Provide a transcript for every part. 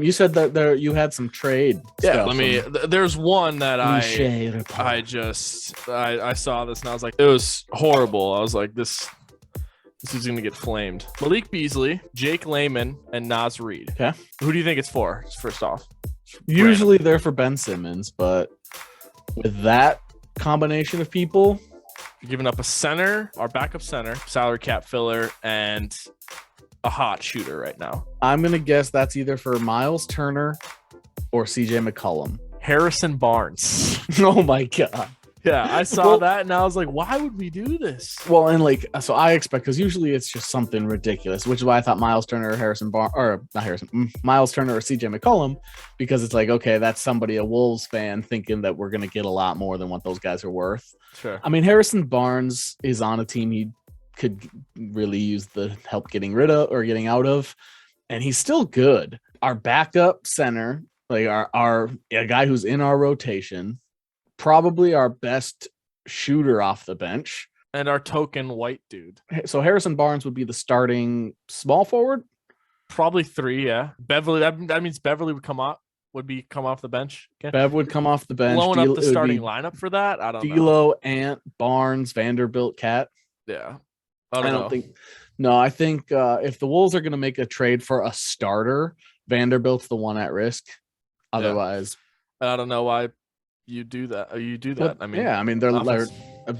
You said that you had some trade. Yeah, stuff there's one that I saw this and I was like, it was horrible. I was like, this is gonna get flamed. Malik Beasley, Jake Layman, and Naz Reid. Okay. Who do you think it's for? First off, usually they're for Ben Simmons, but with that combination of people, you're giving up a center, our backup center, salary cap filler, and a hot shooter right now. I'm gonna guess that's either for Miles Turner or CJ McCollum. Harrison Barnes. Oh my god. Yeah, I saw that and I was like, why would we do this? Well, and like, so I expect, because usually it's just something ridiculous, which is why I thought Miles Turner or Miles Turner or CJ McCollum, because it's like, okay, that's somebody, a Wolves fan, thinking that we're going to get a lot more than what those guys are worth. Sure. I mean, Harrison Barnes is on a team he could really use the help getting rid of or getting out of, and he's still good. Our backup center, like a guy who's in our rotation, probably our best shooter off the bench, and our token white dude. So Harrison Barnes would be the starting small forward, probably 3. Yeah, Beverly. That means Beverly would come off the bench. Okay. Bev would come off the bench, blowing up the starting lineup for that. I don't know. D'Lo, Ant, Barnes, Vanderbilt, Cat. Yeah, I don't think. No, I think if the Wolves are going to make a trade for a starter, Vanderbilt's the one at risk. Otherwise, I don't know why you do that. You do that. I mean, they're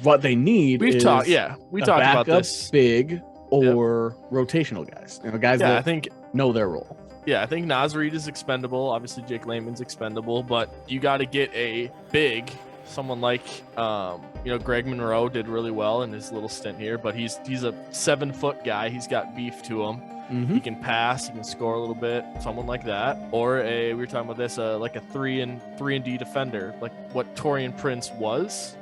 what they need. We talked about this. Big or rotational guys. Guys that I think know their role. Yeah, I think Naz Reid is expendable. Obviously, Jake Layman's expendable, but you got to get a big, someone like Greg Monroe did really well in his little stint here, but he's a 7-foot guy. He's got beef to him. Mm-hmm. He can pass, he can score a little bit, someone like that. Or we were talking about this, like a 3-and-D defender, like what Taurean Prince was.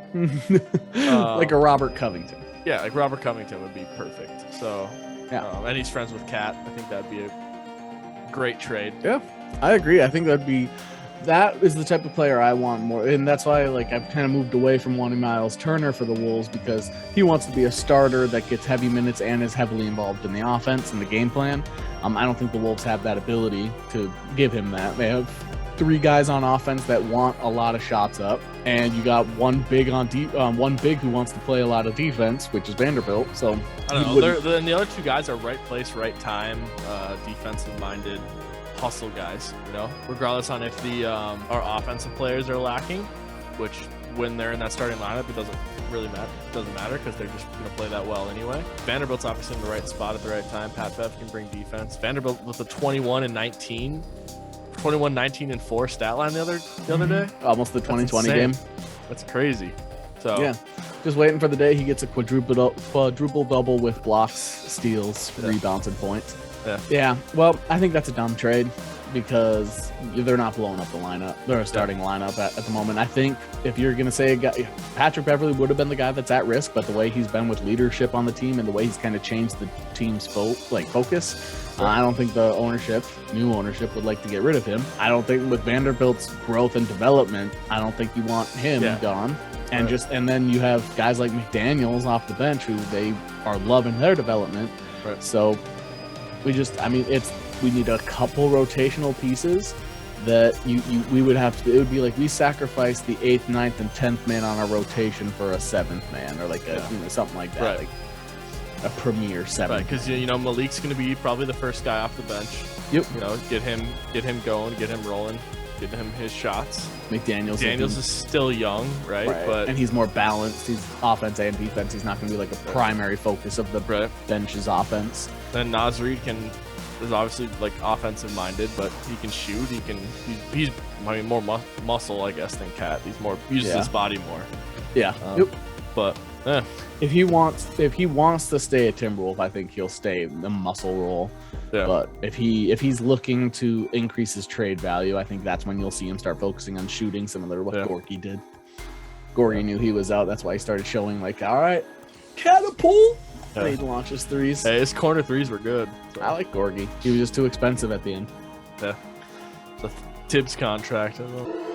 Like a Robert Covington. Yeah, like Robert Covington would be perfect. So, and he's friends with Cat. I think that'd be a great trade. Yeah, I agree. I think that is the type of player I want more, and that's why I've kind of moved away from wanting Miles Turner for the Wolves, because he wants to be a starter that gets heavy minutes and is heavily involved in the offense and the game plan. I don't think the Wolves have that ability to give him that. They have 3 guys on offense that want a lot of shots up, and you got one big who wants to play a lot of defense, which is Vanderbilt. So I don't know. And the other 2 guys are right place, right time, defensive minded. Hustle guys, regardless on if our offensive players are lacking, which when they're in that starting lineup, it doesn't really matter. It doesn't matter because they're just going to play that well anyway. Vanderbilt's obviously in the right spot at the right time. Pat Bev can bring defense. Vanderbilt with a 21-19 and 4 stat line the other day. Almost the 2020 game. That's crazy. So yeah, just waiting for the day he gets a quadruple double with blocks, steals, rebounds, and points. Yeah. Well, I think that's a dumb trade because they're not blowing up the lineup. They're a starting lineup at the moment. I think if you're going to say a guy, Patrick Beverly would have been the guy that's at risk, but the way he's been with leadership on the team and the way he's kind of changed the team's focus, I don't think the new ownership would like to get rid of him. I don't think with Vanderbilt's growth and development, I don't think you want him gone. And and then you have guys like McDaniels off the bench who they are loving their development. Right. So we need a couple rotational pieces that we would have to. It would be like we sacrifice the 8th, 9th, and 10th man on our rotation for a 7th man, or something like that, like a premier 7th. Right, because Malik's going to be probably the first guy off the bench. Yep. Get him going, get him rolling, get him his shots. McDaniels is still young, right? And he's more balanced. He's offense and defense. He's not going to be like a primary focus of the bench's offense. Then Naz Reid is obviously offensive minded, but he can shoot. He's more muscle, I guess, than Cat. He's uses his body more. Yeah. But if he wants to stay at Timberwolf, I think he'll stay in the muscle role. Yeah. But if he's looking to increase his trade value, I think that's when you'll see him start focusing on shooting, similar to what Gorgie did. Gorgie knew he was out. That's why he started showing all right, catapult. Yeah. He'd launch his threes. Hey, his corner threes were good. So. I like Gorgie. He was just too expensive at the end. Yeah. It's a Tibbs contract. I don't know.